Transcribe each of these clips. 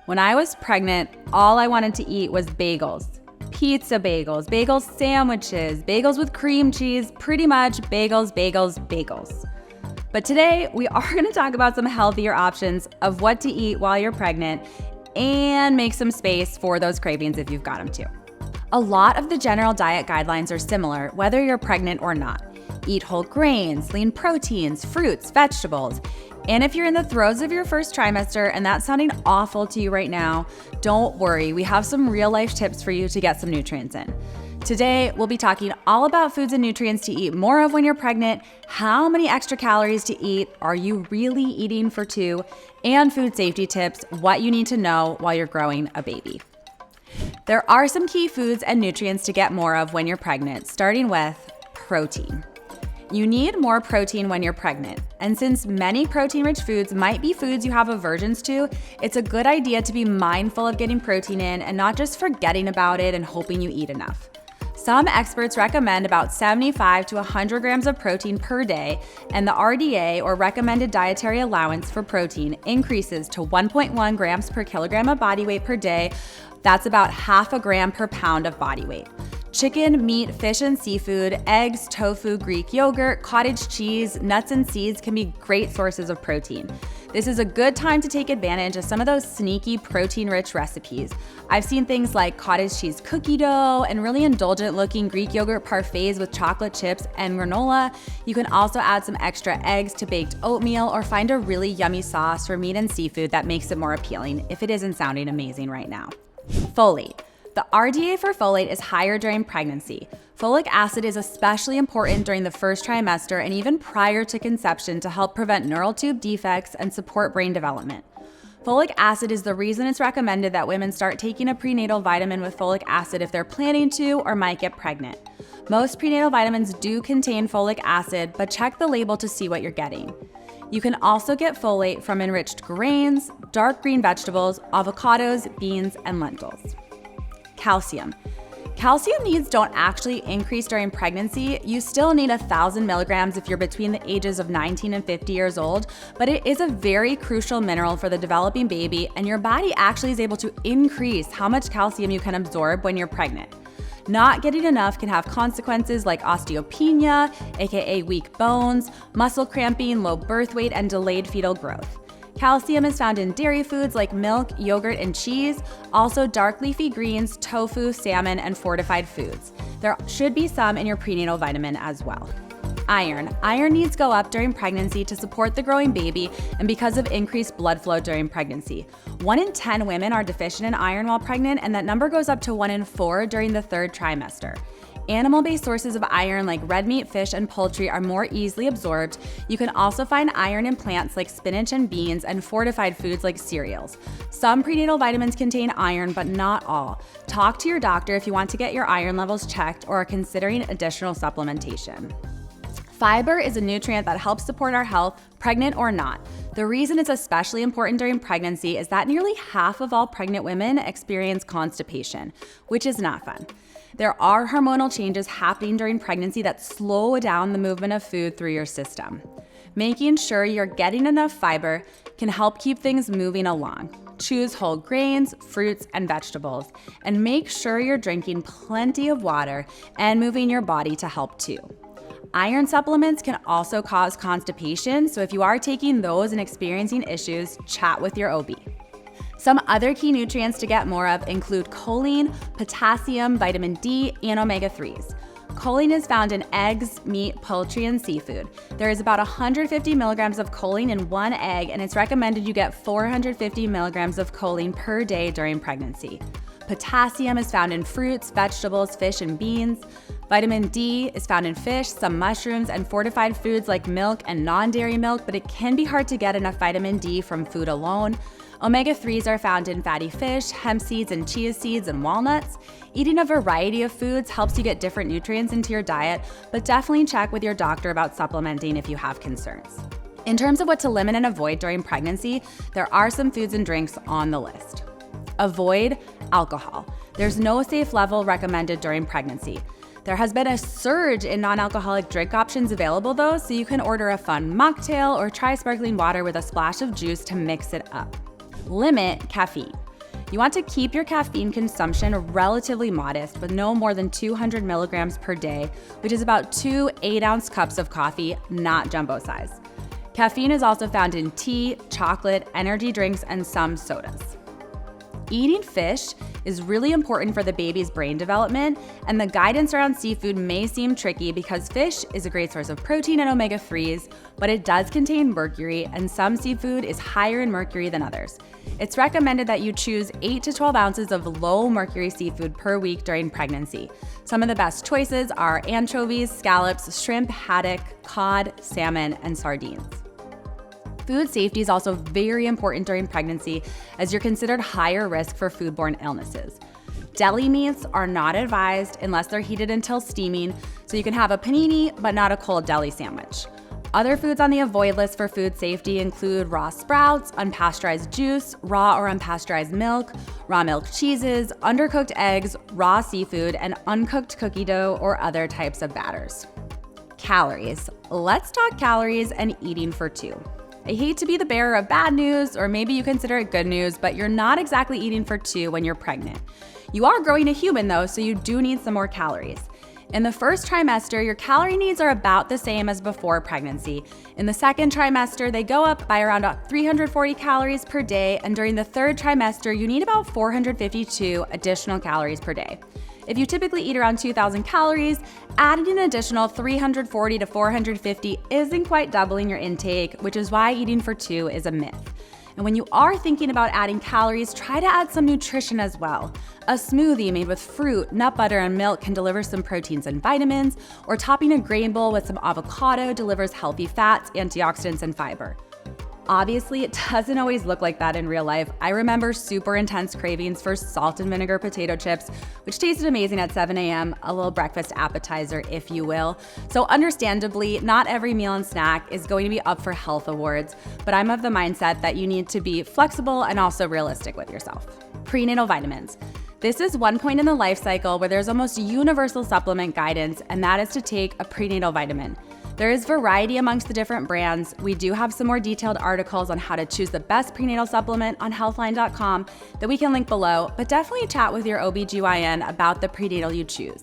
When I was pregnant, all I wanted to eat was bagels. Pizza bagels, bagel sandwiches, bagels with cream cheese, pretty much bagels, bagels, bagels. But today, we are going to talk about some healthier options of what to eat while you're pregnant and make some space for those cravings if you've got them too. A lot of the general diet guidelines are similar whether you're pregnant or not. Eat whole grains, lean proteins, fruits, vegetables. And if you're in the throes of your first trimester and that's sounding awful to you right now, don't worry, we have some real life tips for you to get some nutrients in. Today, we'll be talking all about foods and nutrients to eat more of when you're pregnant, how many extra calories to eat, are you really eating for two, and food safety tips, what you need to know while you're growing a baby. There are some key foods and nutrients to get more of when you're pregnant, starting with protein. You need more protein when you're pregnant, and since many protein-rich foods might be foods you have aversions to, it's a good idea to be mindful of getting protein in and not just forgetting about it and hoping you eat enough. Some experts recommend about 75 to 100 grams of protein per day, and the RDA, or recommended dietary allowance for protein, increases to 1.1 grams per kilogram of body weight per day. That's about half a gram per pound of body weight. Chicken, meat, fish and seafood, eggs, tofu, Greek yogurt, cottage cheese, nuts and seeds can be great sources of protein. This is a good time to take advantage of some of those sneaky protein-rich recipes. I've seen things like cottage cheese cookie dough and really indulgent-looking Greek yogurt parfaits with chocolate chips and granola. You can also add some extra eggs to baked oatmeal or find a really yummy sauce for meat and seafood that makes it more appealing if it isn't sounding amazing right now. Folate. The RDA for folate is higher during pregnancy. Folic acid is especially important during the first trimester and even prior to conception to help prevent neural tube defects and support brain development. Folic acid is the reason it's recommended that women start taking a prenatal vitamin with folic acid if they're planning to or might get pregnant. Most prenatal vitamins do contain folic acid, but check the label to see what you're getting. You can also get folate from enriched grains, dark green vegetables, avocados, beans, and lentils. Calcium. Calcium needs don't actually increase during pregnancy. You still need 1,000 milligrams if you're between the ages of 19 and 50 years old, but it is a very crucial mineral for the developing baby, and your body actually is able to increase how much calcium you can absorb when you're pregnant. Not getting enough can have consequences like osteopenia, aka weak bones, muscle cramping, low birth weight, and delayed fetal growth. Calcium is found in dairy foods like milk, yogurt, and cheese, also dark leafy greens, tofu, salmon, and fortified foods. There should be some in your prenatal vitamin as well. Iron. Iron needs go up during pregnancy to support the growing baby and because of increased blood flow during pregnancy. 1 in 10 women are deficient in iron while pregnant, and that number goes up to 1 in 4 during the third trimester. Animal-based sources of iron like red meat, fish, and poultry are more easily absorbed. You can also find iron in plants like spinach and beans and fortified foods like cereals. Some prenatal vitamins contain iron, but not all. Talk to your doctor if you want to get your iron levels checked or are considering additional supplementation. Fiber is a nutrient that helps support our health, pregnant or not. The reason it's especially important during pregnancy is that nearly half of all pregnant women experience constipation, which is not fun. There are hormonal changes happening during pregnancy that slow down the movement of food through your system. Making sure you're getting enough fiber can help keep things moving along. Choose whole grains, fruits, and vegetables, and make sure you're drinking plenty of water and moving your body to help too. Iron supplements can also cause constipation, so if you are taking those and experiencing issues, chat with your OB. Some other key nutrients to get more of include choline, potassium, vitamin D, and omega-3s. Choline is found in eggs, meat, poultry, and seafood. There is about 150 milligrams of choline in one egg, and it's recommended you get 450 milligrams of choline per day during pregnancy. Potassium is found in fruits, vegetables, fish, and beans. Vitamin D is found in fish, some mushrooms, and fortified foods like milk and non-dairy milk, but it can be hard to get enough vitamin D from food alone. Omega-3s are found in fatty fish, hemp seeds, and chia seeds, and walnuts. Eating a variety of foods helps you get different nutrients into your diet, but definitely check with your doctor about supplementing if you have concerns. In terms of what to limit and avoid during pregnancy, there are some foods and drinks on the list. Avoid alcohol. There's no safe level recommended during pregnancy. There has been a surge in non-alcoholic drink options available though, so you can order a fun mocktail or try sparkling water with a splash of juice to mix it up. Limit caffeine. You want to keep your caffeine consumption relatively modest with no more than 200 milligrams per day, which is about 2 8-ounce cups of coffee, not jumbo size. Caffeine is also found in tea, chocolate, energy drinks, and some sodas. Eating fish is really important for the baby's brain development, and the guidance around seafood may seem tricky because fish is a great source of protein and omega-3s, but it does contain mercury, and some seafood is higher in mercury than others. It's recommended that you choose 8 to 12 ounces of low mercury seafood per week during pregnancy. Some of the best choices are anchovies, scallops, shrimp, haddock, cod, salmon, and sardines. Food safety is also very important during pregnancy as you're considered higher risk for foodborne illnesses. Deli meats are not advised unless they're heated until steaming, so you can have a panini but not a cold deli sandwich. Other foods on the avoid list for food safety include raw sprouts, unpasteurized juice, raw or unpasteurized milk, raw milk cheeses, undercooked eggs, raw seafood, and uncooked cookie dough or other types of batters. Calories. Let's talk calories and eating for two. I hate to be the bearer of bad news, or maybe you consider it good news, but you're not exactly eating for two when you're pregnant. You are growing a human though, so you do need some more calories. In the first trimester, your calorie needs are about the same as before pregnancy. In the second trimester, they go up by around 340 calories per day, and during the third trimester, you need about 452 additional calories per day. If you typically eat around 2,000 calories, adding an additional 340 to 450 isn't quite doubling your intake, which is why eating for two is a myth. And when you are thinking about adding calories, try to add some nutrition as well. A smoothie made with fruit, nut butter, and milk can deliver some proteins and vitamins, or topping a grain bowl with some avocado delivers healthy fats, antioxidants, and fiber. Obviously, it doesn't always look like that in real life. I remember super intense cravings for salt and vinegar potato chips, which tasted amazing at 7 a.m., a little breakfast appetizer, if you will. So understandably, not every meal and snack is going to be up for health awards, but I'm of the mindset that you need to be flexible and also realistic with yourself. Prenatal vitamins. This is one point in the life cycle where there's almost universal supplement guidance, and that is to take a prenatal vitamin. There is variety amongst the different brands. We do have some more detailed articles on how to choose the best prenatal supplement on healthline.com that we can link below, but definitely chat with your OBGYN about the prenatal you choose.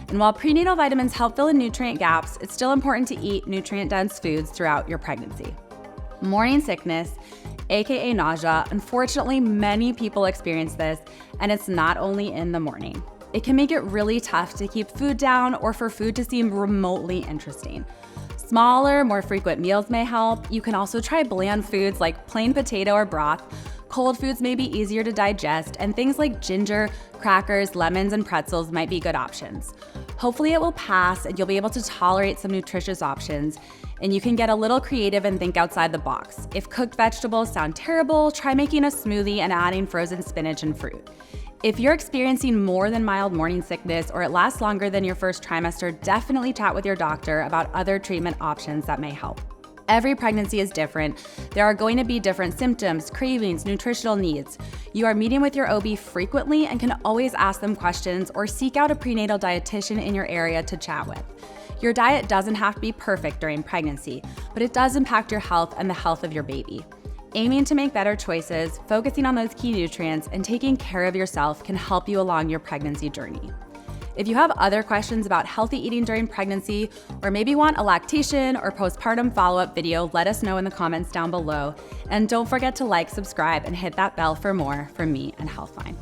And while prenatal vitamins help fill in nutrient gaps, it's still important to eat nutrient-dense foods throughout your pregnancy. Morning sickness, aka nausea. Unfortunately, many people experience this, and it's not only in the morning. It can make it really tough to keep food down or for food to seem remotely interesting. Smaller, more frequent meals may help. You can also try bland foods like plain potato or broth. Cold foods may be easier to digest, and things like ginger, crackers, lemons, and pretzels might be good options. Hopefully it will pass and you'll be able to tolerate some nutritious options, and you can get a little creative and think outside the box. If cooked vegetables sound terrible, try making a smoothie and adding frozen spinach and fruit. If you're experiencing more than mild morning sickness or it lasts longer than your first trimester, definitely chat with your doctor about other treatment options that may help. Every pregnancy is different. There are going to be different symptoms, cravings, nutritional needs. You are meeting with your OB frequently and can always ask them questions or seek out a prenatal dietitian in your area to chat with. Your diet doesn't have to be perfect during pregnancy, but it does impact your health and the health of your baby. Aiming to make better choices, focusing on those key nutrients, and taking care of yourself can help you along your pregnancy journey. If you have other questions about healthy eating during pregnancy, or maybe want a lactation or postpartum follow-up video, let us know in the comments down below. And don't forget to like, subscribe, and hit that bell for more from me and Healthline.